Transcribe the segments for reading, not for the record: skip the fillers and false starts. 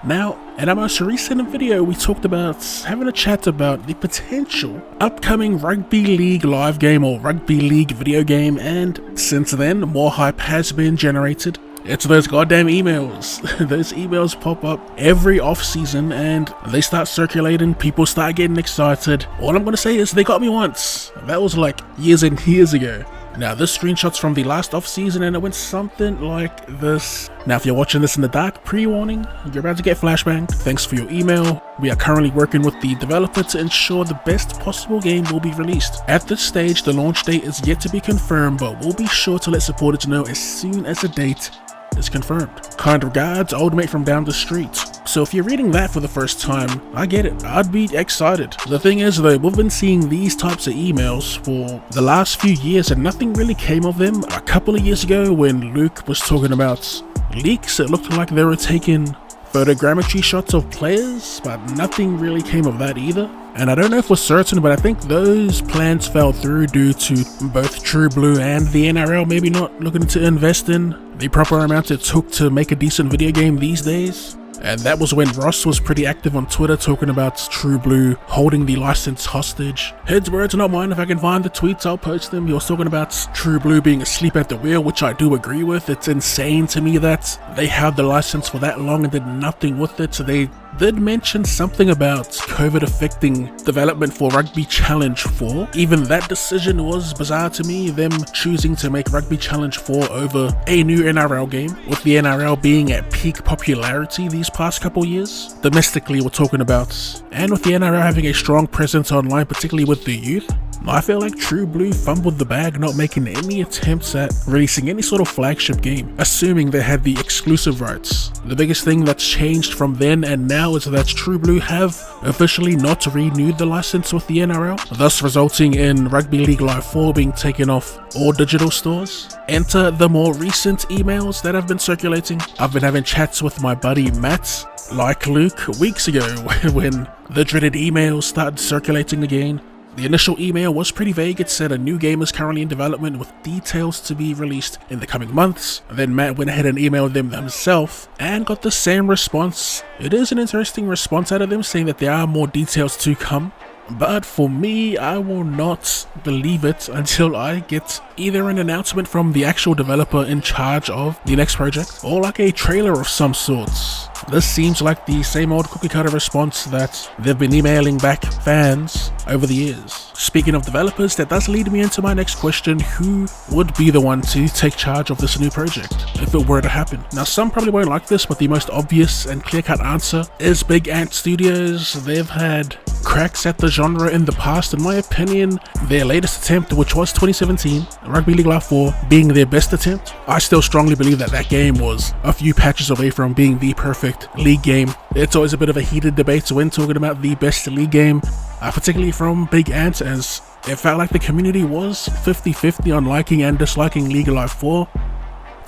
Now, in our most recent video, we talked about having a chat about the potential upcoming Rugby League live game or Rugby League video game, and since then, more hype has been generated. It's those goddamn emails. Those emails pop up every off season and they start circulating, people start getting excited. All I'm gonna say is they got me once. That was like years and years ago. Now this screenshot's from the last off season and it went something like this. Now if you're watching this in the dark, pre-warning, you're about to get flashbanged. Thanks for your email. We are currently working with the developer to ensure the best possible game will be released. At this stage, the launch date is yet to be confirmed, but we'll be sure to let supporters know as soon as the date is confirmed. Kind regards, old mate from down the street. So if you're reading that for the first time, I get it, I'd be excited. The thing is though, we've been seeing these types of emails for the last few years and nothing really came of them. A couple of years ago when Luke was talking about leaks, it looked like they were taking photogrammetry shots of players, but nothing really came of that either. And I don't know if we're certain, but I think those plans fell through due to both True Blue and the NRL maybe not looking to invest in the proper amount it took to make a decent video game these days. And that was when Ross was pretty active on Twitter talking about True Blue holding the license hostage. Heads, words, not mine. If I can find the tweets, I'll post them. He was talking about True Blue being asleep at the wheel, which I do agree with. It's insane to me that they held the license for that long and did nothing with it. So they did mention something about COVID affecting development for Rugby Challenge 4. Even that decision was bizarre to me, them choosing to make Rugby Challenge 4 over a new NRL game, with the NRL being at peak popularity these past couple years. Domestically we're talking about, and with the NRL having a strong presence online, particularly with the youth. I feel like True Blue fumbled the bag not making any attempts at releasing any sort of flagship game, assuming they had the exclusive rights. The biggest thing that's changed from then and now is that True Blue have officially not renewed the license with the NRL, thus resulting in Rugby League Live 4 being taken off all digital stores. Enter the more recent emails that have been circulating. I've been having chats with my buddy Matt, like Luke, weeks ago when the dreaded emails started circulating again. The initial email was pretty vague. It said a new game is currently in development with details to be released in the coming months. And then Matt went ahead and emailed them himself and got the same response. It is an interesting response out of them, saying that there are more details to come. But for me, I will not believe it until I get either an announcement from the actual developer in charge of the next project or like a trailer of some sorts. This seems like the same old cookie cutter response that they've been emailing back fans over the years. Speaking of developers, that does lead me into my next question: who would be the one to take charge of this new project if it were to happen? Now some probably won't like this, but the most obvious and clear-cut answer is Big Ant Studios. They've had cracks at the genre in the past. In my opinion, their latest attempt, which was 2017, Rugby League Live 4 being their best attempt, I still strongly believe that that game was a few patches away from being the perfect league game. It's always a bit of a heated debate when talking about the best league game, particularly from Big Ant, as it felt like the community was 50-50 on liking and disliking League Live 4.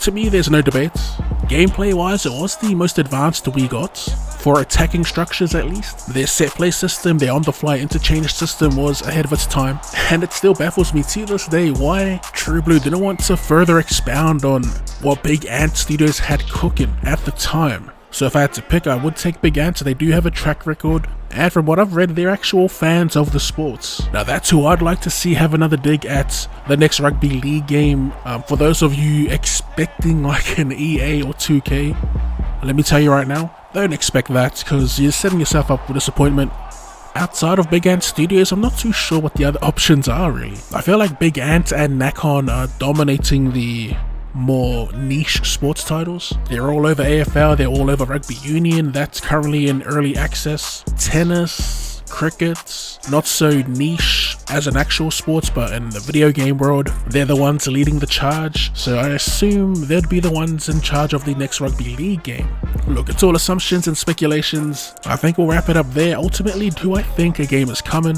To me, there's no debate. Gameplay wise, it was the most advanced we got, for attacking structures at least. Their set play system, their on the fly interchange system was ahead of its time, and it still baffles me to this day why True Blue didn't want to further expound on what Big Ant Studios had cooking at the time. So if I had to pick, I would take Big Ant. They do have a track record, and from what I've read, they're actual fans of the sports. Now that's who I'd like to see have another dig at the next Rugby League game. For those of you expecting like an EA or 2K, let me tell you right now, don't expect that, because you're setting yourself up for disappointment. Outside of Big Ant Studios, I'm not too sure what the other options are really. I feel like Big Ant and Nakon are dominating the more niche sports titles. They're all over AFL, they're all over Rugby Union, that's currently in early access. Tennis, cricket, not so niche as an actual sports, but in the video game world, they're the ones leading the charge. So I assume they'd be the ones in charge of the next Rugby League game. Look, it's all assumptions and speculations. I think we'll wrap it up there. Ultimately, do I think a game is coming?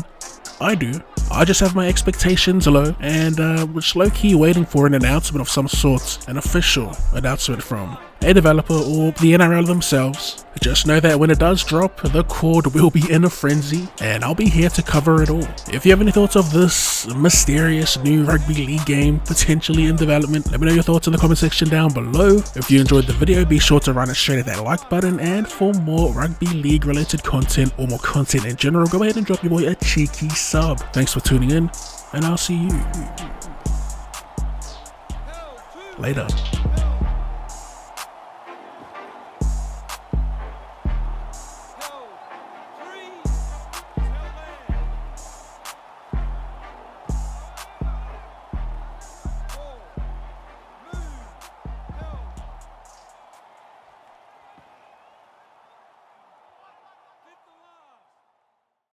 I do. I just have my expectations low, and was low-key waiting for an announcement of some sort, an official announcement from a developer or the NRL themselves. Just know that when it does drop, the Quad will be in a frenzy, and I'll be here to cover it all. If you have any thoughts of this mysterious new Rugby League game potentially in development, let me know your thoughts in the comment section down below. If you enjoyed the video, be sure to run it straight at that like button, and for more Rugby League related content or more content in general, go ahead and drop your boy a cheeky sub. Thanks for tuning in, and I'll see you later.